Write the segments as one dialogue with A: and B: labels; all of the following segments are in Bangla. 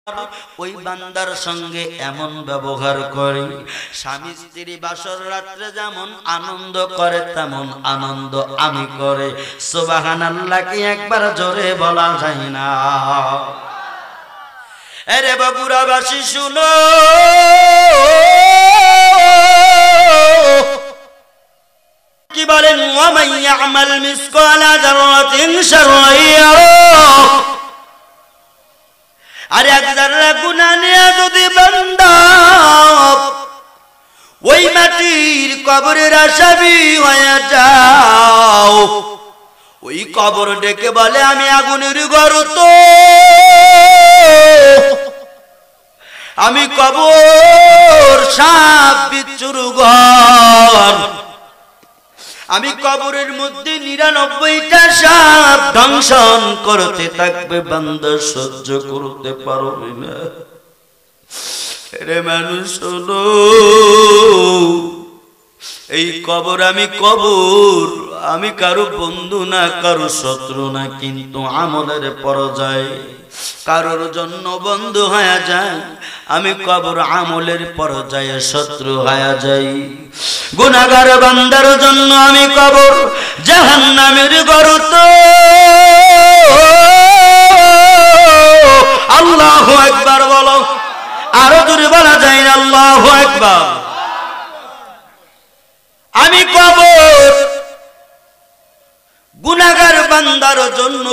A: ওই বান্দার সঙ্গে এমন ব্যবহার করে স্বামী স্ত্রী বাসর রাত্রে যেমন আনন্দ করে তেমন আনন্দ আমি করে সুবহানাল্লাহ কি একবার জোরে বলা যায় না? আরে বগুড়াবাসী শুনো, কি বলেন? ওয়া মান ইয়ামাল মিসকালা যাররাতিন শাররান ইয়ারাহ। আর এক যারা গুনাহ নিয়ে যদি বান্দা ওই মাটির কবরের আসামি হয়ে যাও, ওই কবর ডেকে বলে আমি আগুনের গর্ত, আমি কবর সাপ বিচ্ছুর ঘর, আমি কবরের মধ্যে 99টা সাপ দংশন করতে থাকবে, বান্দা সহ্য করতে পারবে না। রে মানুষ শোনো, এই কবর আমি কারো বন্ধু না, কারো শত্রু না, কিন্তু আমলের পরাজয় কারোর জন্য বন্ধু হয়ে যায়, আমি কবর আমলের পরাজয়ে শত্রু হয়ে যাই। গুনাহগার বান্দার জন্য আমি কবর জাহান্নামের গর্ত। আল্লাহু আকবার বলো, আরো জোরে বলা যায় না? আল্লাহু আকবার। আমি কবর গুনাহগার বান্দার জন্য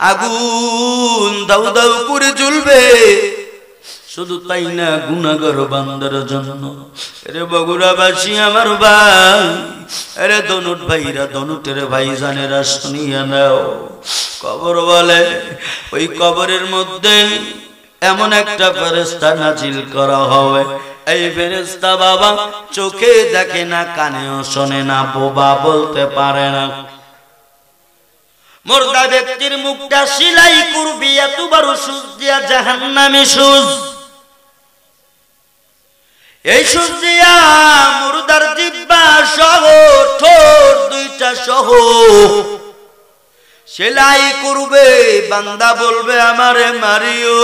A: আগুন দাউ দাউ করে জ্বলবে। শুধু তাই না, গুনাহগার বান্দার জন্য রে বগুড়াবাসী আমার ভাই, আরে দনুট ভাইরা, দনুটের ভাইজানেরা শুনিয়া নাও, কবর বলে ওই কবরের মধ্যে এমন একটা ফেরেশতা নাজিল করা হবে, এই ফেরেশতা বাবা চোখে দেখে না, কানেও শোনে না, বোবা বলতে পারে না। মুর্দা ব্যক্তির মুখটা সেলাই করবি এত বড় সুজ দিয়া, জাহান্নামী সুজ। এই সুজ দিয়া মুর্দার জিহ্বা সহ, ঠোঁট দুইটা সহ সেলাই করবে। বান্দা বলবে আমারে মারিও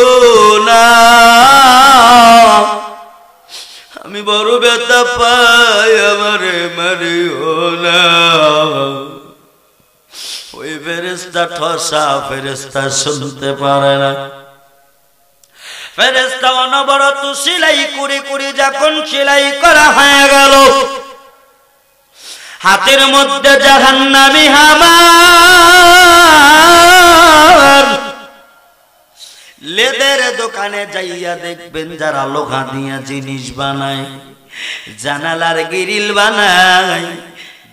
A: না, আমি বড় ব্যথা পাই, আমারে মারিও না। ওই ফেরেশতা ঠসা ফেরেশতা শুনতে পারে না। ফেরেশতা অনবরত সেলাই করে করে যখন সেলাই করা হয়ে গেল, হাতের মধ্যে জাহান্নামী হামার। লেদের দোকানে যাইয়া দেখবেন যারা লোহা দিয়া জিনিস বানায়, জানালার গ্রিল বানায়,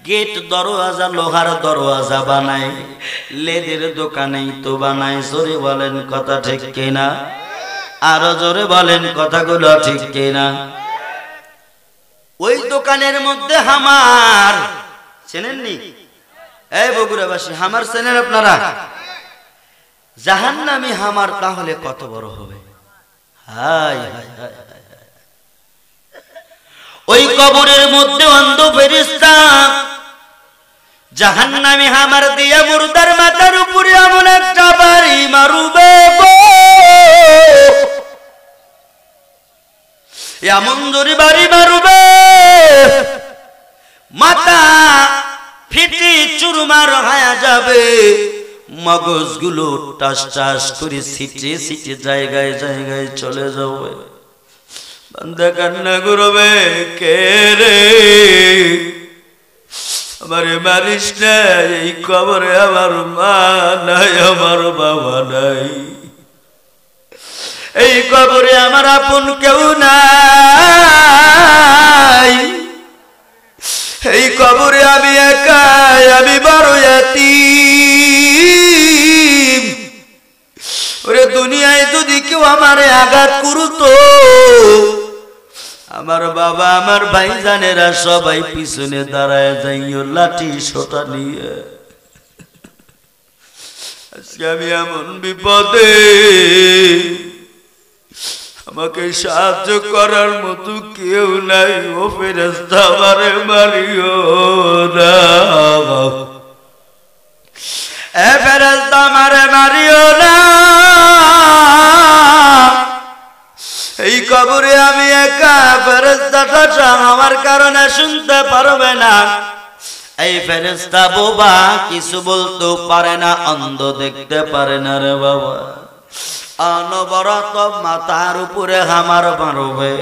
A: গেট দরওয়াজা লোহার দরওয়াজা বানায়, লেদের দোকানেই তো বানায়। জোরে বলেন কথা ঠিক কিনা? আরো জোরে বলেন কথাগুলো ঠিক কিনা? ওই দোকানের মধ্যে হামার চেনেননি? এই বগুড়াবাসী, হামার চেনেন আপনারা? জাহান্নামী হামার তাহলে কত বড় হবে? হায় হায় হায়। ওই কবরের মধ্যে অন্ধ ফেরেশতা জাহান্নামী হামার দিয়ে মুর্দার মাথার উপরে এমন একটা বাড়ি মারুবে, এমন জোরে বাড়ি মারুবে, মাথা ফিটি চুরমার হয়ে যাবে, মগজগুলো টাস টাস করে ছিটে ছিটে জায়গায় জায়গায় চলে যাবে। বান্দা কান্না করবে, কে রে আমারে মারিস না, এই কবরে আমার মা নাই, আমার বাবা নাই, এই কবরে আমার আপন কেউ নাই, এই কবরে আমি একাই, আমি বড় ইয়াতীম। ওরে দুনিয়ায় যদি কেউ আমারে আঘাত করতো, আমার বাবা আমার ভাইজানেরা সবাই পিছনে দাঁড়ায় যাইও লাঠি সোটা নিয়ে। আজকে আমি এমন বিপদে, আমাকে সাহায্য করার মতো কেউ নাই, ও ফেরেশতা আমারে মারিও না, এ ফেরেশতা আমারে মারিও না। কবরে আমি একা, ফেরেশতাটা আমার কারণে শুনতে পারবে না। এই ফেরেশতা বোবা, কিছু বলতেও পারে না, অন্ধ, দেখতে পারে না রে বাবা। অনবরত মাথার উপরে হামার মারবে,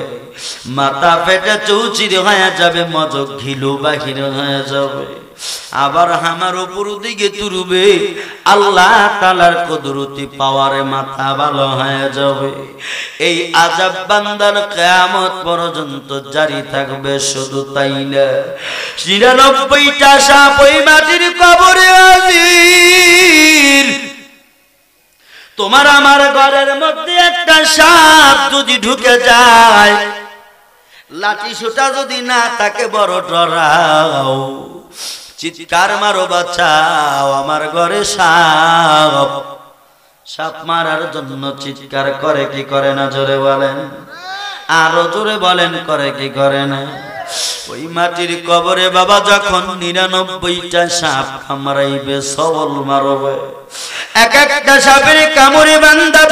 A: মাথা ফেটে চৌচির হয়ে যাবে, মজক ঘিলু বাহির হয়ে যাবে, আবার হামার উপর দিকে তুলবে। আল্লাহ তাআলার কুদরতি পাওয়ারে মাথা ভালো হয়ে যাবে। এই আযাব বান্দার কিয়ামত পর্যন্ত জারি থাকবে। শুধু তাই না, ৯৯টা সাপ ওই মাটির কবরে হাজির। তোমার আমার ঘরের মধ্যে একটা সাপ যদি ঢুকে যায়, লাঠি সোটা যদি না থাকে, বড় ডরাও, চিৎকার মারো, বাঁচাও, আমার ঘরে সাপ। সাপ মারার জন্য চিৎকার করে কি করে না? জোরে বলেন, আরো জোরে বলেন, করে কি করে না? ওই মাটির কবরে বাবা যখন ৯৯টা সাপ কামড়াইবে, সবল মারবে, এক একটা সাপের কামড়ে বান্দা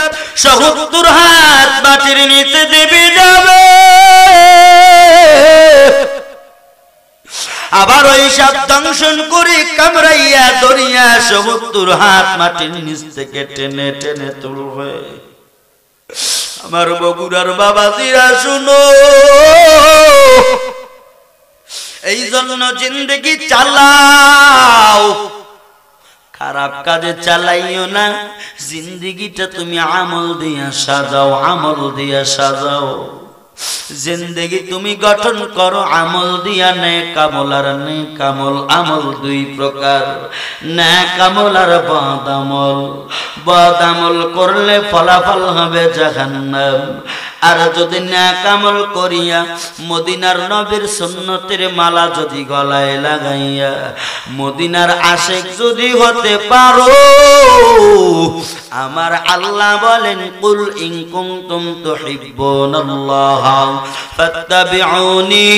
A: ৭০ হাত মাটির নিচে দেবে যাবে। আবার ওই সাপ দংশন করে কামড়াইয়া ধরিয়া ৭০ হাত মাটির নিচ থেকে টেনে টেনে তুলবে। আমার বগুড়ার বাবাজিরা শুনো, এই জন্য জিন্দেগি চালাও, খারাপ কাজে চালাইও না। জিন্দেগিটা তুমি আমল দিয়া সাজাও, আমল দিয়া সাজাও। জিন্দেগি তুমি গঠন করো আমল দিয়া। নেক আমল আর নেক আমল, আমল দুই প্রকার, নেক আমল আর বদ আমল। বদ আমল করলে ফলাফল হবে জাহান্নাম। আর যদি নেক আমল করিয়া মদিনার নবীর সুন্নতের মালা যদি গলায় লাগাইয়া মদিনার আশিক যদি হতে পারো, আমার আল্লাহ বলেন, কুল ইন কুনতুম তুহিব্বুনাল্লাহ ফাত্তাবিউনি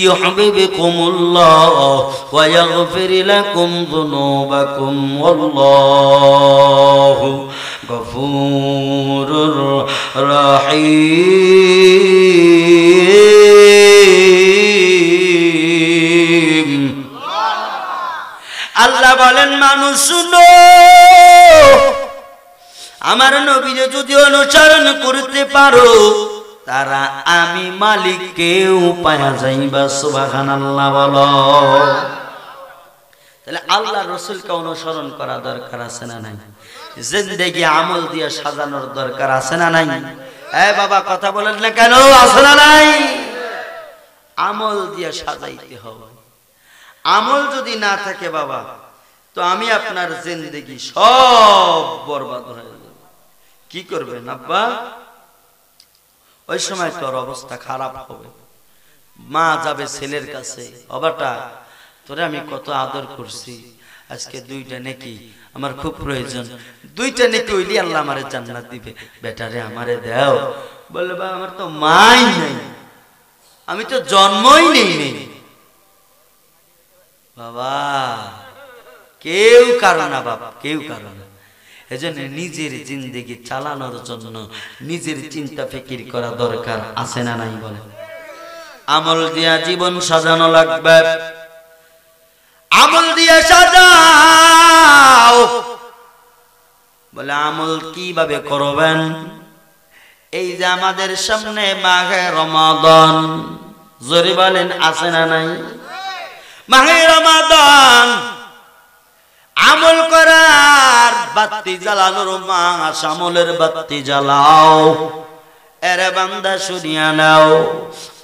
A: ইউহিব্বুকুমুল্লাহ ওয়া ইয়াগফির লাকুম যুনুবাকুম ওয়াল্লাহু গফুরুর রহিম। আল্লাহ বলেন, মানুষ শুনো, আমার নবীকে যদি অনুসরণ করতে পারো, তারা আমি মালিককেও পায়া যাইবা। সুবহানাল্লাহ বলো। তাহলে আল্লাহ রাসূলকে অনুসরণ করা দরকার আছে না নাই? জিন্দেগি আমল দিয়ে সাজানোর দরকার আছে না নাই? এই বাবা কথা বলেন না কেন? আছে না নাই? আমল দিয়ে সাজাইতে হবে। আমল যদি না থাকে বাবা, তো আমি আপনার জিন্দেগি সব বরবাদ হয়ে যাবে। কি করবেন আব্বা? ওই সময় তোর অবস্থা খারাপ হবে। মা যাবে ছেলের কাছে, বাবাটা তোরে আমি কত আদর করছি, আজকে 2টা নেকি আমার খুব প্রয়োজন, 2টা নেকি হইলে আল্লাহ আমারে জান্নাত দিবে, বেটারে আমারে দাও। বলে বাবা আমার তো মাই নাই, আমি তো জন্মই নেই। বাবা কেউ কারো না বাবা, কেউ কারো না। এজন্য নিজের জিন্দেগি চালানোর জন্য নিজের চিন্তা ফিকির করা দরকার আছে না নাই? বলে আমল দিয়া জীবন সাজানো লাগবে। আমল দিয়া সাজাও। বলে আমল কিভাবে করবেন? এই যে আমাদের সামনে মাহে রমাদান, জোরে বলেন আছে না নাই? মাহে রমাদান আমল করার বাতি জ্বালানোর মাস, আমলের বাতি জ্বালাও। এরে বান্দা শুনিয়া নাও,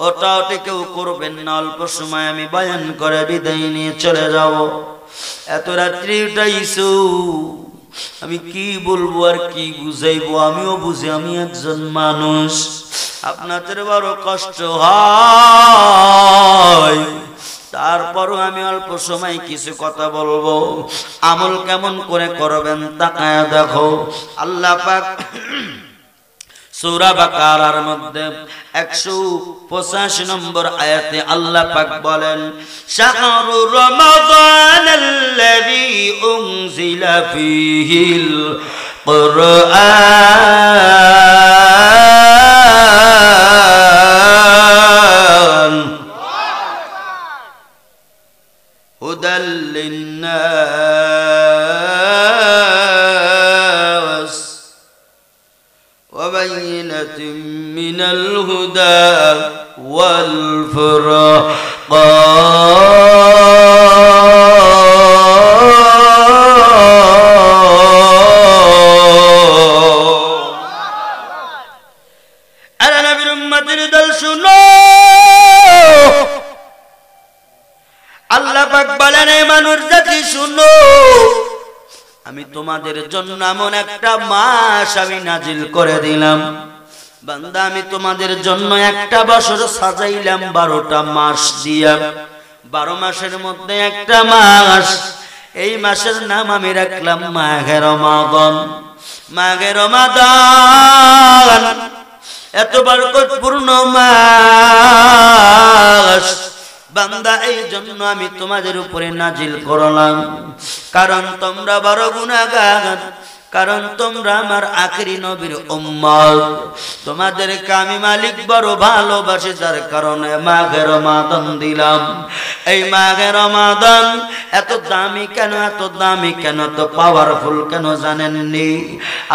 A: ওটাও কেউ করবেন না। অল্প সময় আমি বয়ান করে বিদায় নিয়ে চলে যাব। এত রাত্রি উঠাইছো, আমি কি বলবো আর কি বুঝাইবো? আমিও বুঝি, আমি একজন মানুষ, আপনাদের বড় কষ্ট হয়। তারপরও আমি অল্প সময় কিছু কথা বলবো। আমল কেমন করে করবেন তাকায়া দেখো। আল্লাহ পাক সূরা বাকারার মধ্যে 185 নম্বর আয়াতে আল্লাহ পাক বলেন, শাহরু রমাদানাল্লাযী উনজিলা ফীহিল কুরআন وبينة من الهدى والفرقان أنا نبي উম্মতের দল শুনো আল্লাহ পাক বলেন এই মানুষ জাতি শুনো আমি তোমাদের জন্য এমন একটা মাস আমি নাজিল করে দিলাম বান্দা আমি তোমাদের জন্য একটা বছর সাজাইলাম 12টা মাস দিয়া 12 মাসের মধ্যে একটা মাস এই মাসের নাম আমি রাখলাম মাহে রমাদান মাহে রমাদান এত বরকতপূর্ণ মাস বান্দা এই জন্য আমি তোমাদের উপরে নাজিল করলাম কারণ তোমরা বড় গুনাহগার কারণ তোমরা আমার আখেরি নবীর উম্মত তোমাদেরকে আমি মালিক বড় ভালোবাসি যার কারণে মাহে রমাদান দিলাম এই মাহে রমাদান এত দামি কেন এত পাওয়ারফুল কেন জানেননি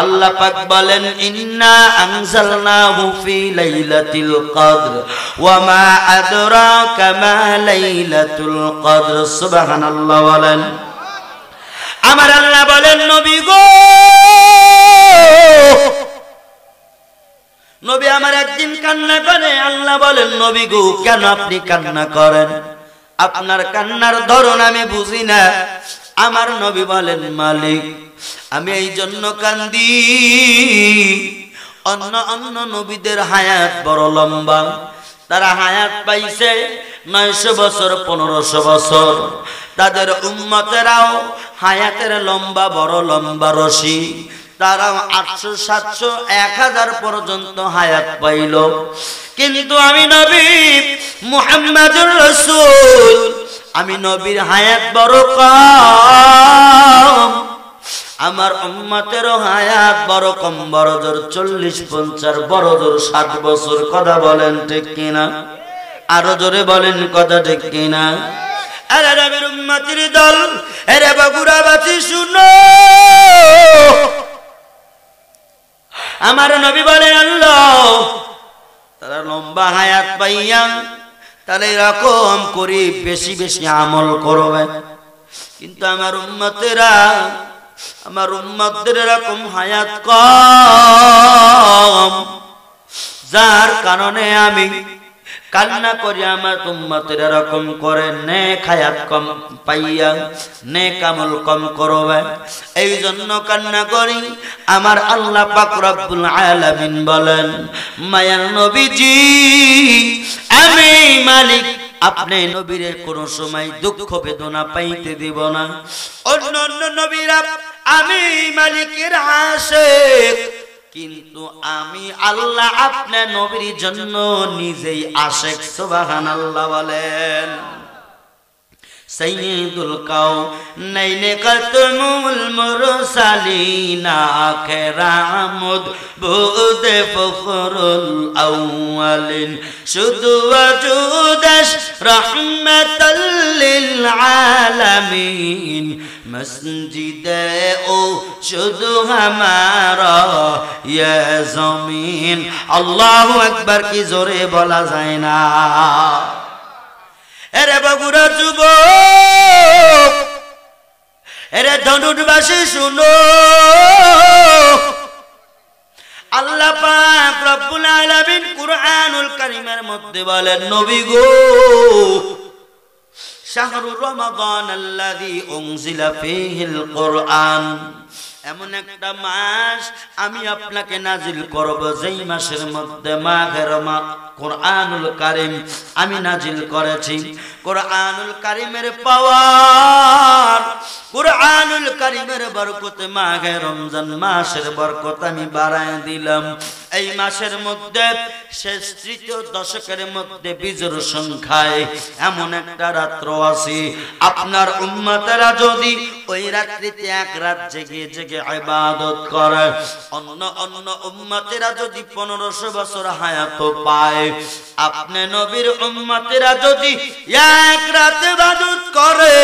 A: আল্লাহ পাক বলেন ইন্না আনজালনাহু ফি লাইলাতিল কদর ওয়া মা আদরাকা মা লাইলাতুল কদর সুবহানাল্লাহ বলেন আমার আল্লাহ বলেন নবী গো নবী আমার একদিন কান্না করে আল্লাহ বলেন নবী গো কেন আপনি কান্না করেন আপনার কান্নার ধরন আমি বুঝি না আমার নবী বলেন মালিক আমি এই জন্য কান্দি অন্য নবীদের হায়াত বড় লম্বা তারা হায়াত পাইছে 900 বছর 1500 বছর তাদের উম্মতেরাও হায়াতের লম্বা বড় লম্বা রশি তারা 800 700 1000 পর্যন্ত হায়াত পাইল কিন্তু আমি নবী মুহাম্মদুর রাসূল আমি নবীর হায়াত বড় কম আমার উম্মতেরও হায়াত বড় কম বড় জোর 40 50 বড় জোর 60 বছর কথা বলেন ঠিক কিনা আরো জোরে বলেন কথা ঠিক কিনা আরে নবীর উম্মতের দল আরে বগুড়াবাসী শুনো আমার নবী বলেন আল্লাহ তারা লম্বা হায়াত পাইয়া তাহলে এরকম করে বেশি বেশি আমল করবে কিন্তু আমার উম্মতদের এরকম হায়াত কম যার কারণে আমি কান্না করি আমার উম্মতের এরকম করে নেক হায়াত কম পাইয়া নেক আমল কম করবে এই জন্য কান্না করি আমার আল্লাহ পাক রব্বুল আলামিন বলেন মায়ার নবীজি আমি মালিক আপনি নবীর কোন সময় দুঃখ বেদনা পাইতে দিব না অন্য নবীরা আমি মালিকের আশিক কিন্তু আমি আল্লাহ আপনার নবীর জন্য নিজেই আশিক সুবহানাল্লাহ বলেন সাইয়্যিদুল কাওনাইনে খাতামুল মুরসালিন আখরামুদ বুদে ফখরুল আউয়ালিন শুধু ওয়াজুদাশ রাহমাতাল লিল আলামিন মসজিদে ও শুধু হামারা ইয়া জমিন আল্লাহু আকবার কি জোরে বলা যায় না এরে বগুড়া যুবক এরে ধনুটবাসী শুনো আল্লাহ পাক রব্বুল আলামিন কুরআনুল কারীমের মধ্যে বলেন নবী গো শাহরু রমাদান আল্লাযী উনজিলা ফীহিল কুরআন এমন একটা মাস আমি আপনাকে নাজিল করব যেই মাসের মধ্যে মাহে রমাদান কুরআনুল কারীম আমি নাজিল করেছি কুরআনুল কারীমের পাওয়ার কুরআনুল কারীমের বরকতে মাহে রমজান মাসের বরকত আমি বাড়ায় দিলাম এই মাসের মধ্যে শেষ তৃতীয় দশকের মধ্যে বিজোড় সংখ্যায় এমন একটা রাত্র আছে আপনার উম্মতেরা যদি ওই রাত্রিতে এক রাত জেগে জেগে ইবাদত করে অন্য উম্মতেরা যদি 1500 বছর হায়াত পায় আপনি নবীর উম্মতেরা যদি এক রাত ইবাদত করে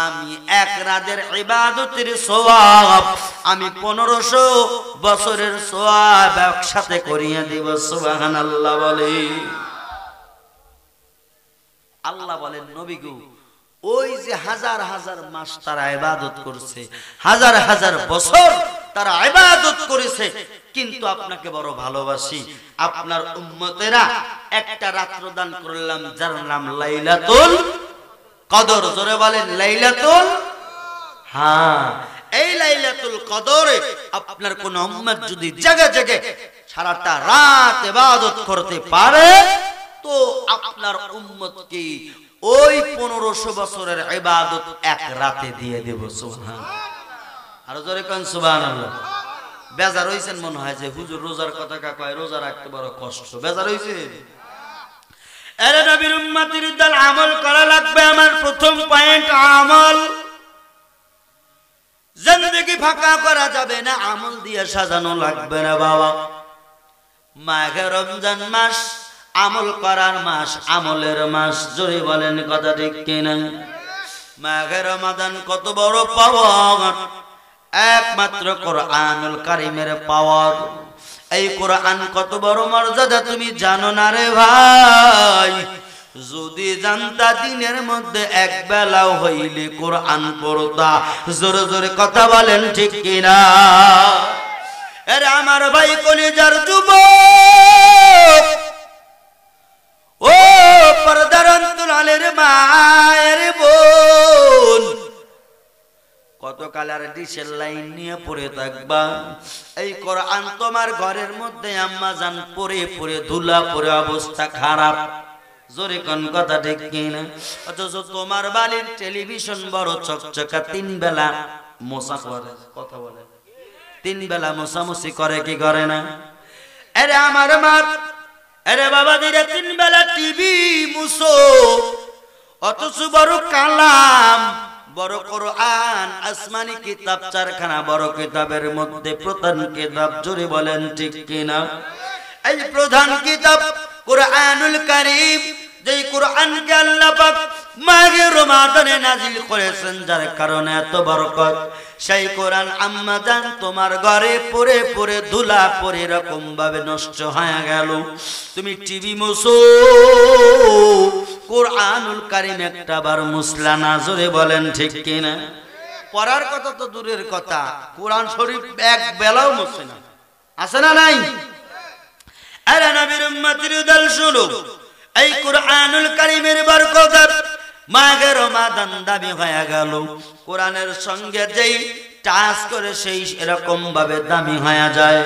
A: আমি এক রাতের ইবাদতের সওয়াব আমি 1500 বছরের সওয়াব একসাথে করিয়ে দেব। সুবহানাল্লাহ বলে। আল্লাহ বলেন নবী গো, ওই যে হাজার হাজার মাস তারা ইবাদত করছে, হাজার হাজার বছর তারা ইবাদত করেছে, কিন্তু আপনাকে বড় ভালোবাসি। আপনার উম্মতেরা একটা রাত্র দান করলাম যার নাম লাইলাতুল কদর। জোরে বলেন লাইলাতুল। হ্যাঁ, এই লাইলাতুল কদরে আপনার কোন উম্মত যদি জেগে জেগে সারাটা রাত ইবাদত করতে পারে তো আপনার উম্মতকে ওই 1500 বছরের ইবাদত এক রাতে দিয়ে দেব। সুবহানাল্লাহ। আর জোরে কোন সুবহানাল্লাহ। বেজার হইছেন মনে হয় যে হুজুর রোজার কথা কয়, রোজা রাখতে বড় কষ্ট। বেজার হইছে? আরে নবীর উম্মতের দল আমল করা লাগবে। আমার প্রথম পয়েন্ট আমল। জিন্দেগি ফাঁকা করা যাবে না, আমল দিয়ে সাজানো লাগবে না বাবা। মাঘে রমজান মাস আমল করার মাস, আমলের মাস। জোরে বলেন কথা ঠিক কিনা? মাঘে রমাদান কত বড় পাওয়ার, একমাত্র কোরআনুল কারীমের পাওয়ার। এই কোরআন কত বড় মর্যাদা তুমি জানো না রে ভাই? যদি জানতা দিনের মধ্যে এক বেলাও হইলে কোরআন পড়তা। জোরে জোরে কথা বলেন ঠিক কিনা? আরে আমার ভাই কলিজার যুবক, ও পর্দার অন্তরালের মায়ের বোন, কতকাল আর ডিশের লাইন নিয়ে পড়ে থাকবা? এই কোরআন তোমার ঘরের মধ্যে আম্মা জান পড়ে পড়ে ধুলা পড়ে অবস্থা খারাপ। জোরে কোন কথা ঠিক কিনা? অথচ তোমার বাড়ির টেলিভিশন বড় চকচকা, 3 বেলা মোছা করে। কথা বলে 3 বেলা মোছামুছি করে কি করে না? আরে আমার মা, আরে বাবা দিরা 3 বেলা টিভি মুছো, অথচ বড় কালাম, বড় কোরআন, আসমানি কিতাব 4খানা, বড় কিতাবের মধ্যে প্রধান কিতাব। জোরে বলেন ঠিক কিনা? এই প্রধান কিতাব কোরআনুল কারীম, যেই কোরআনকে আল্লাহ পাক মাহে রমাদানে নাজিল করেছেন, যার কারণে এত বরকত। সেই কোরআন আম্মা জান তোমার ঘরে পড়ে পড়ে ধুলা পড়ে এরকম ভাবে নষ্ট হয়ে গেল। তুমি টিভি মুছো, কোরআনুল কারীম একটা বার মুছলা না। জোরে বলেন ঠিক কিনা? পড়ার কথা তো দূরের কথা, কোরআন শরীফ এক বেলাও মুছে না। আছে না নাই? আরে নবীর উম্মতের দল শুনো, এই কোরআনুল কারীমের বরকত মাঘে রমাদান দামি হয়ে গেল। কোরআনের সঙ্গে যেই টাচ করে সেই এরকম ভাবে দামি হয়ে যায়।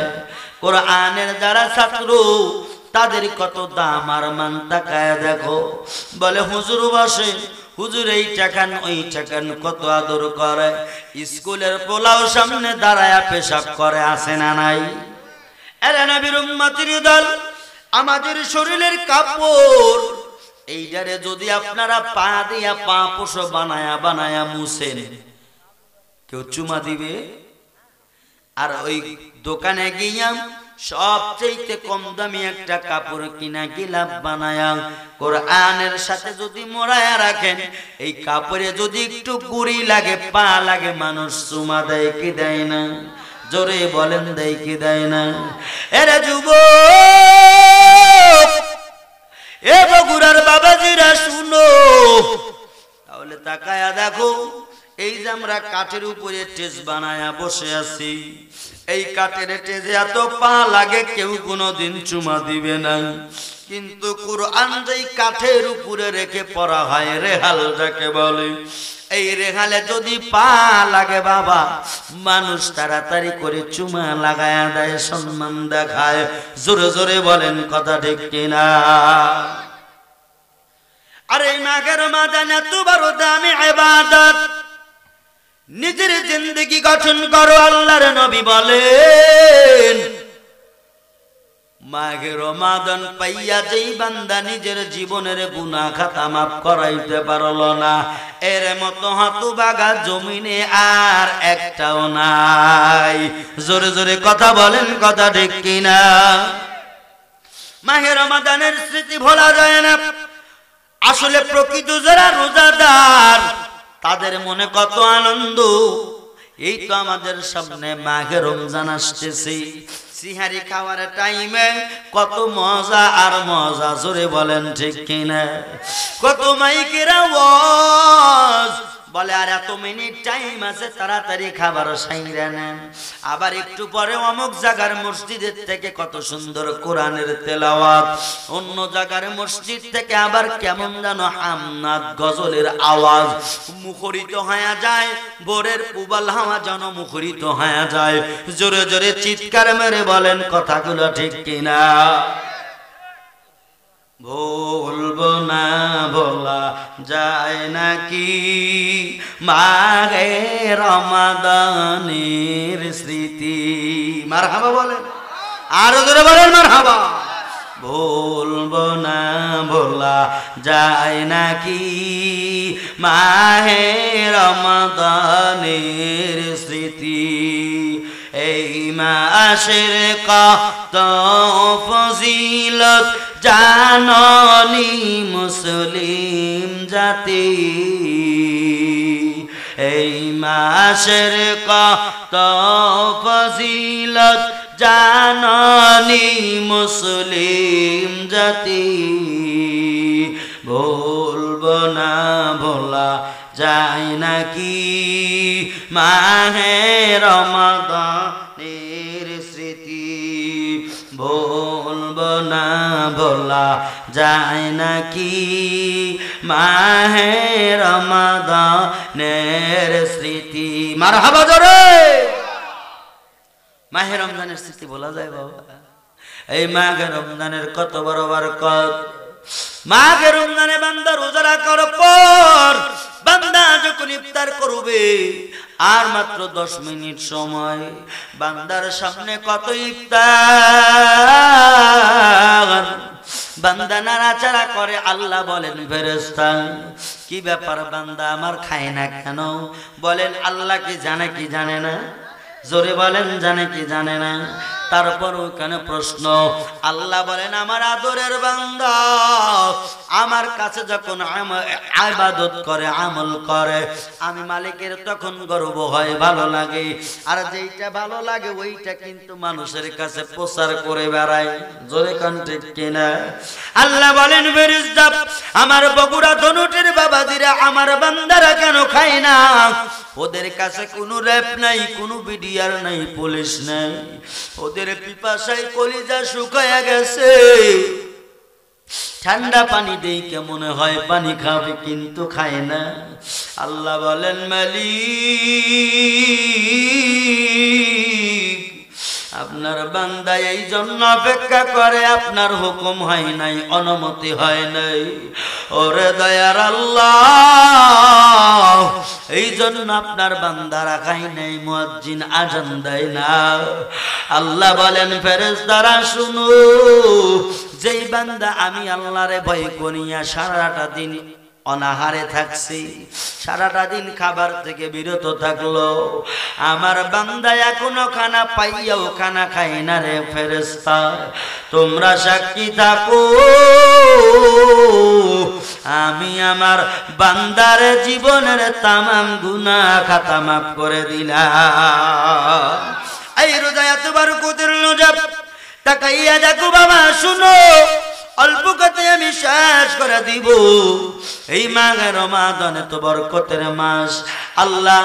A: কোরআনের যারা ছাত্র তাদের কত দাম আর মান তাকায় দেখো। বলে হুজুর বসে, হুজুর এই টাকান ওই টাকান, কত আদর করে। স্কুলের পোলাও সামনে দাঁড়ায়া পেশাব করে, আসে না নাই? আরে নবীর উম্মতের দল, আমাদের শরীরের কাপড় এইটারে যদি আপনারা পা দিয়া পা পোষো বানায়া বানায়া মুছেন, কেউ চুমা দিবে? আর ওই দোকানে গিয়া সবচেয়ে কম দামি একটা কাপড় কিনা গিলাপ বানায়া কোরআনের সাথে যদি মোড়ায়া রাখেন, এই কাপড়ে যদি একটু গুড়ি লাগে, পা লাগে, মানুষ চুমা দেয় কি দেয় না? জোরে বলেন দেয় কি দেয় না? এরা যুবক, এ বগুড়ার বাবাজিরা শুনো, তাহলে তাকায়া দেখো, এই যে আমরা কাঠের উপরে টেজ বানায়া বসে আছি, এই কাঠের টেজে এত পা লাগে, কেউ কোনোদিন চুমা দিবে না। কিন্তু কোরআন যেই কাঠের উপরে রেখে পড়া হয়, রেহাল যাকে বলে, এই রেহালে যদি পা লাগে বাবা, মানুষ তাড়াতাড়ি করে চুমা লাগায়া দেয়, সম্মান দেখায়। জোরে জোরে বলেন কথা ঠিক কিনা? আরে মাঘে রমাদান এত বড় দামি ইবাদত, নিজের জিন্দেগি গঠন করো। আল্লাহর নবী বলেন, মাঘে রমাদান পাইয়া যেই বান্দা নিজের জীবনের গুনাহ খাতা মাফ করাইতে পারল না, এর মতো হতভাগা জমিনে আর একটাও নাই। জোরে জোরে কথা বলেন কথা ঠিক কিনা? মাঘে রমাদানের স্মৃতি ভোলা যায় না। আসলে প্রকৃত যারা রোজাদার তাদের মনে কত আনন্দ। এই তো আমাদের সামনে মাঘে রমজান আসতেছে, সিহারি খাওয়ার টাইমে কত মজা আর মজা, জোরে বলেন ঠিক কিনা। কত মাইকের আওয়াজ বলে আর এত মিনিট টাইম আছে, তাড়াতাড়ি খাবার সাইরা নেন। আবার একটু পরে অমুক জায়গার মসজিদের থেকে কত সুন্দর কোরআনের তেলাওয়াত, অন্য জায়গার মসজিদ থেকে আবার কেমন যেন হামনাদ গজলের আওয়াজ মুখরিত হয়ে যায়। ভোরের পুবাল হাওয়া যেন মুখরিত হয়ে যায়। জোরে জোরে চিৎকার মেরে বলেন কথাগুলো ঠিক কিনা। ভুলবো না বলা যায় নাকি মাঘে রমাদানের স্মৃতি। মারহাবা বলেন, আরো জোরে বলেন মারহাবা। ভুলবো না বলা যায় নাকি মাঘে রমাদানের স্মৃতি। এই মাসের কত ফজিলত জাননি মুসলিম জাতি। এই মাসের কত ফজিলত জাননি মুসলিম জাতি। ভুলবো না ভোলা যায় নাকি মাহে রমাদানের স্মৃতি। ভুলবো না ভোলা যায় নাকি মাহে রমাদানের স্মৃতি। মারহাবা জোরে। মাহে রমজানের স্মৃতি বলা যায় বাবা? এই মাঘে রমজানের কত বড় বরকত। মাঘে রমজানে বান্দা রোজা রাখার পর বান্দা যখন ইফতার করবে আর মাত্র 10 মিনিট সময়, বান্দার সামনে কত ইফতার। বান্দা নাড়াচাড়া করে, আল্লাহ বলেন ফেরেশতা কি ব্যাপার বান্দা আমার খায় না কেন? বলেন আল্লাহ কি জানে কি জানে না? জোরে বলেন জানে কি জানে না? তারপর ওখানে প্রশ্ন, আল্লাহ বলেন আমার আদরের বান্দা আমার কাছে যখন ইবাদত করে আমল করে আমি মালিকের তখন গর্ব হয়, ভালো লাগে। আর যেইটা ভালো লাগে ওইটা কিন্তু মানুষের কাছে প্রচার করে বেড়ায়। জোরে কান ঠিক কিনা? আল্লাহ বলেন ফেরেশতা আমার বগুড়া ধনুটের বাবাজিরা আমার বান্দারা কেন খায় না? ওদের কাছে কোনো র‍্যাপ নাই, কোনো বিডিআর নাই, পুলিশ নাই। ওদের পিপাসায় কলিজা শুকায়া গেছে। ঠান্ডা পানি দেই কেমন হয় পানি খাবে কিন্তু খায় না। আল্লাহ বলেন মালিক আপনার বান্দা এই জন্য অপেক্ষা করে আপনার হুকুম হয় নাই, অনুমতি হয় নাই। ওরে দয়ার আল্লাহ এই জন্য আপনার বান্দারা খাই নাই, মুয়াজ্জিন আজান দেয় না। আল্লাহ বলেন ফেরেশতারা শুনো, যেই বান্দা আমি আল্লাহরে ভয় করিয়া সারাটা দিন অনাহারে থাকছি, সারাটা দিন খাবার থেকে বিরত থাকলো, আমার বান্দা এখনো খানা পাইয়াও খানা খাই না রে ফেরেশতা। তোমরা সাক্ষী থাকো আমি আমার বান্দার জীবনের তামাম গুনাহ খাতা মাফ করে দিলাম। এই রোজা এত বরকতের রোজা, তাকাইয়া দেখো বাবা শুনো, অল্প কথা আমি শেষ করে দিব। এই মাঘে রমাদান তো বরকতের মাস। আল্লাহ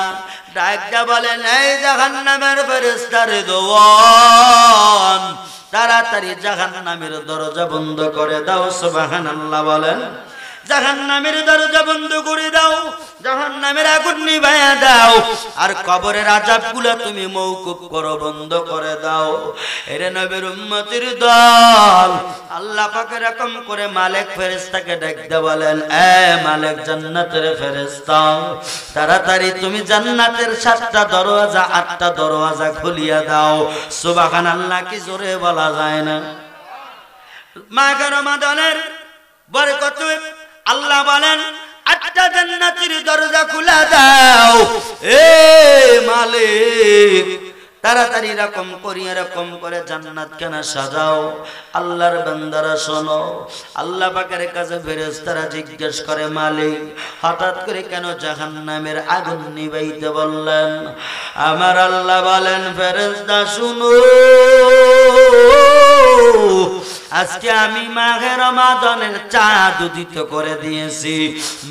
A: ডাকটা বলেন এই জাহান্নামের ফেরেশতারে দোয়ান তাড়াতাড়ি জাহান্নামের দরজা বন্ধ করে দাও। সুবহানাল্লাহ বলেন। জাহান্নামের দরজা বন্ধ করে দাও, জাহান্নামের আগুন নিভায়া দাও, আর কবরের আযাবগুলো তুমি মওকুফ করো, বন্ধ করে দাও। এরে নবীর উম্মতের দল, আল্লাহ পাক এরকম করে মালিক ফেরেশতাকে ডাকতে বলেন এ মালিক জান্নাতের ফেরেশতা তাড়াতাড়ি তুমি জান্নাতের 7টা দরওয়াজা 8টা দরওয়াজা খুলিয়া দাও। সুবহানাল্লাহ কি জোরে বলা যায় না? মাঘে রমাদানের বরকত আল্লাহ বলেন 8টা জান্নাতের দরজা খুলে দাও। এ মালিক তাড়াতাড়ি এরকম করি এরকম করে জান্নাত কেন সাজাও। আল্লাহর বান্দারা শোনো, আল্লাহ পাকের কাছে ফেরেশতারা জিজ্ঞেস করে মালিক হঠাৎ করে কেন জাহান্নামের আগুন নিভাইতে বললেন? আমার আল্লাহ বলেন ফেরেশতা শুনো, আজকে আমি মাহে রমাদানের চাঁদ উদিত করে দিয়েছি।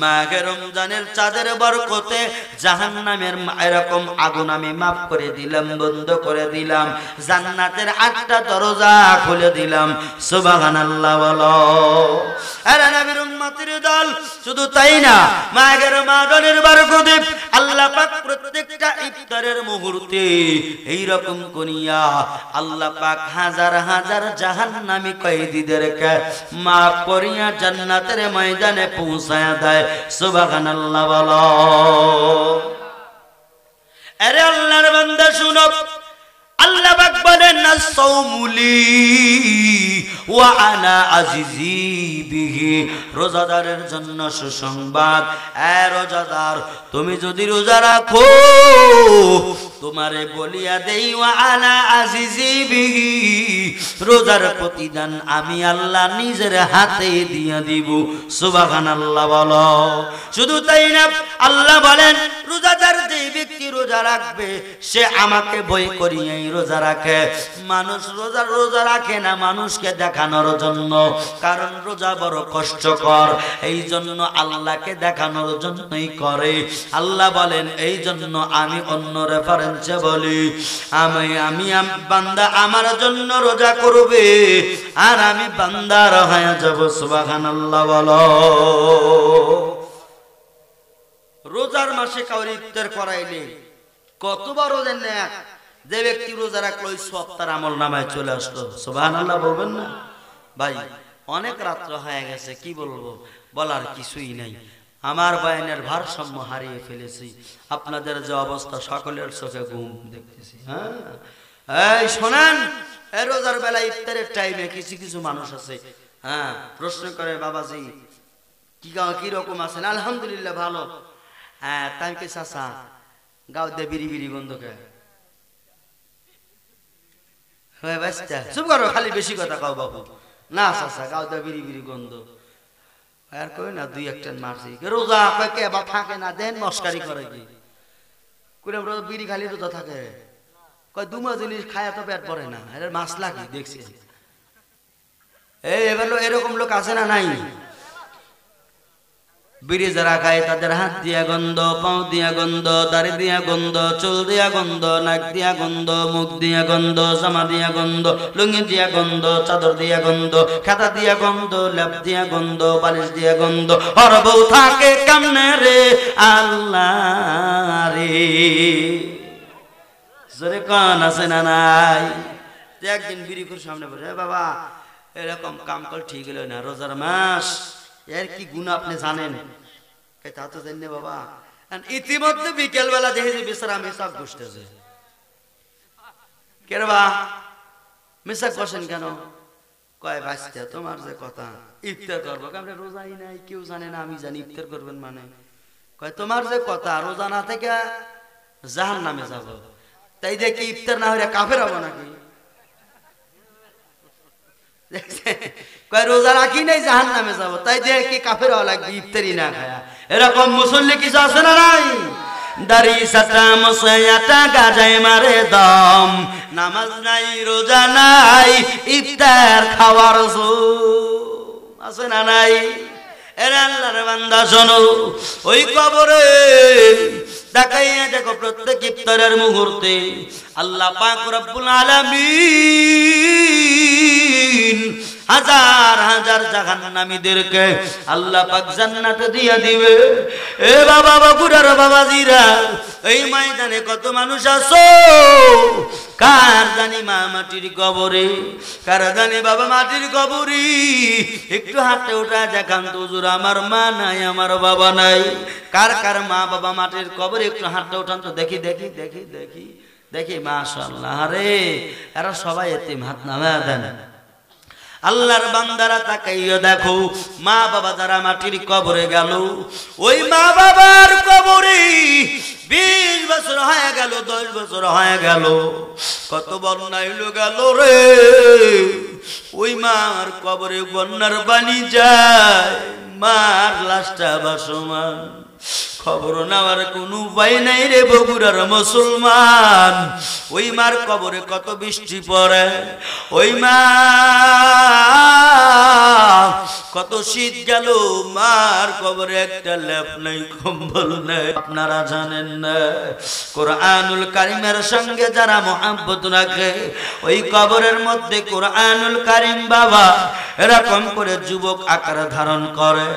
A: মাহে রমজানের চাঁদের বরকতে জাহান্নামের এরকম আগুন আমি মাফ করে দিলাম, বন্ধ করে দিলাম, জান্নাতের 8টা দরজা খুলে দিলাম। সুবহানাল্লাহ বলো। আরে নবীর উম্মতের দল, শুধু তাই না, মাহে রমাদানের বরকতে আল্লাহ পাক প্রত্যেকটা ইফতারের মুহূর্তে এই রকম করিয়া আল্লাহ পাক হাজার হাজার জাহান্নামী কয়েদীদেরকে মাফ করিয়া জান্নাতের ময়দানে পৌঁছায়া দেয়। সুবহানাল্লাহ বলো। আরে আল্লাহর বান্দা শুনো, আল্লাহ পাক বলেন আস-সাওমুলি ওয়া আনা আজিজি বিহি, রোজাদারের জন্য সুসংবাদ। এ রোজাদার, তুমি যদি রোজা রাখো তোমারে বলিয়া দেই ওয়া আনা আজিজি বিহি, রোজার প্রতিদান আমি আল্লাহ নিজের হাতে দিয়ে দিব। সুবহানাল্লাহ বলো। শুধু তাই না, আল্লাহ বলেন রোজাদার যে ব্যক্তি রোজা রাখবে সে আমাকে ভয় করিয়াই রোজা রাখে। মানুষ রোজা রাখে না মানুষকে দেখানোর জন্য, কারণ রোজা বড় কষ্টকর, এই জন্য আল্লাহকে দেখানোর জন্যই করে। আল্লাহ বলেন এই জন্য আমি অন্য রেফারেন্সে বলি, আমি বান্দা আমার জন্য রোজা করবে আর আমি বান্দার হয়ে যাব। সুবহানাল্লাহ বলো। রোজার মাসে কাউরে ইফতার করাইলে কত বড় নেক, যে ব্যক্তি রোজা রাখলো ওই সব তার আমল নামায় চলে আসলো। সুবহানাল্লাহ বলবেন না ভাই? অনেক রাত্র হয়ে গেছে, কি বলবো, বলার কিছুই নাই। আমার বয়ানের ভারসাম্য হারিয়ে ফেলেছি। আপনাদের যে অবস্থা, সকলের চোখে ঘুম দেখতেছি। হ্যাঁ এই শোনেন, এই রোজার বেলা ইফতারের টাইমে কিছু কিছু মানুষ আছে প্রশ্ন করে বাবাজি কি রকম আছেন? আলহামদুলিল্লাহ ভালো। হ্যাঁ তাই কে চাচা গাও দে বিড়ি বিড়ি গন্ধ কে চুপ করো, খালি বেশি কথা কও বাবু। না চাচা গাও দে বিড়ি বিড়ি গন্ধ আর কই না, 2-1 টান মারছি। রোজা কয় কে বা থাকে না, দেন মস্কারি করে কি করে বিড়ি খালি রোজা থাকে? কয় 2 মাস জিনিস খায় তো পেট ভরে না, এর মাছ লাগি দেখছি। এবার এরকম লোক আছে না নাই? বিড়ি যারা খায় তাদের হাত দিয়া গন্ধ, পাও দিয়া গন্ধ, দাড়ি দিয়া গন্ধ, চুল দিয়া গন্ধ, নাক দিয়া গন্ধ, মুখ দিয়া গন্ধ, জামা দিয়া গন্ধ, লুঙ্গি দিয়া গন্ধ, চাদর দিয়া গন্ধ, খাতা দিয়া গন্ধ, লেপ দিয়া গন্ধ, বালিশ দিয়া গন্ধ। আর বউ থাকে কামনে রে আল্লাহ রে, জোরে কান আছে না নাই? একদিন বিড়ি করে সামনে বসে, বাবা এরকম কাম কর ঠিক হলো না, রোজার মাস এর কি গুণ আপনি জানেন? তা তো জানি বাবা। ইতিমধ্যে বিকেল বেলা দেখে যে বেচারা মেসাক বসতেছে। কে রে বা মেসাক বসেন কেন? কয় বাচ্চা তোমার যে কথা ইফতার করবো, আমরা রোজাই নাই, কেউ জানে না, আমি জানি ইফতার করবেন মানে। কয় তোমার যে কথা রোজা না থেকে জাহান্নামে যাব, তাই দেখি ইফতার না হইলে কাফের হবো নাকি? কয় রোজা রাখি নাই জাহান্নামে যাব, তাই দেখি কাফের হওয়া লাগবে ইফতারি না খায়া। এরকম মুসল্লি কিছু আছে না নাই? দাড়ি সাটা মশায়াটা গাজায় মারে দম, নামাজ নাই রোজা নাই ইফতার খাওয়ার আছে না নাই? এর আল্লাহর বান্দা শোনো, ওই কবরে তাকাইয়া দেখো প্রত্যেক ইফতারের মুহূর্তে আল্লাহ পাক রব্বুল আলামিন হাজার হাজার জাহান্নামীদেরকে আল্লাহ পাক জান্নাতে দিয়া দিবে। এ বাবা বাবুরার বাবাজিরা, এই ময়দানে কত মানুষ আছো, কার জানি মা মাটির কবরে, কার জানি বাবা মাটির কবরে, একটু হাতে উঠা দেখান তো হুজুর আমার মা নাই আমার বাবা নাই। কার কার মা বাবা মাটির কবরে একটু হাতে উঠান তো দেখি দেখি দেখি দেখি দেখি। মাশাআল্লাহ রে, এরা সবাই এতিম, হাত নামায়া দেন। আল্লাহর বান্দারা তাকাইয়া দেখো, মা বাবা যারা মাটির কবরে গেল, ওই মা বাবার কবরে 20 বছর হয়ে গেল, 10 বছর হয়ে গেল, কত বন্যা হইল গেল রে। ওই মার কবরে বন্যার পানি যায়, মার লাশটা ভাসমান, খবর নেওয়ার কোনো উপায় নাই রে বগুড়ার মুসলমান। ওই মার কবরে কত বৃষ্টি পড়ে, ওই মা কত শীত গেল, মার কবরে একটা লেপ নাই, কম্বল নাই। আপনারা জানেন না, কোরআনুল কারিমের সঙ্গে যারা মহব্বত রাখে, ওই কবরের মধ্যে কোরআনুল কারিম বাবা এরকম করে যুবক আকার ধারণ করে।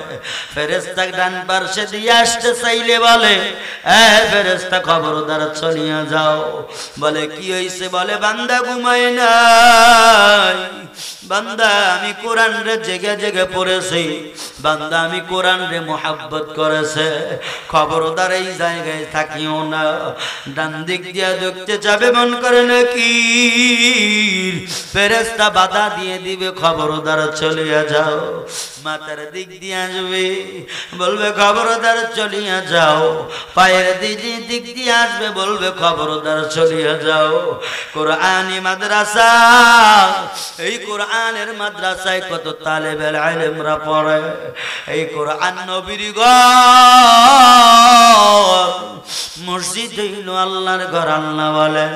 A: ফেরেশতা ডান পাশে দিয়ে আসতে চাইলে বলে, এ ফেরেশতা খবরদার চলিয়া যাও। বলে কি হইছে? বলে বান্দা ঘুমায় নাই, বান্দা আমি কোরআন রে জেগে জেগে পড়েছি, বান্দা আমি কোরআন রে মোহাব্বত করেছে, খবরদার এই জায়গায় থাকিও না। ডান দিক দিয়া দেখতে যাবে মন করে নাকি, ফেরেশতা বাধা দিয়ে দিবে, খবরদার চলিয়া যাও। মাথার দিক দিয়ে আসবে, বলবে খবরদার চলিয়া যাও। পায়ের দিক দিয়ে আসবে, বলবে খবরদার চলিয়া যাও। কোরআনি মাদ্রাসা, এই কোরআনের মাদ্রাসায় কত তালেবেল ইলমরা পড়ে। এই কোরআন নবীর ঘর, মসজিদ হইল আল্লাহর ঘর। আল্লাহ বলেন,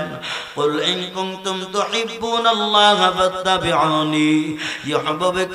A: কুল ইন কুনতুম তুহিব্বুনাল্লাহা ফাত্তাবিউনি ইউহিব্বুকুম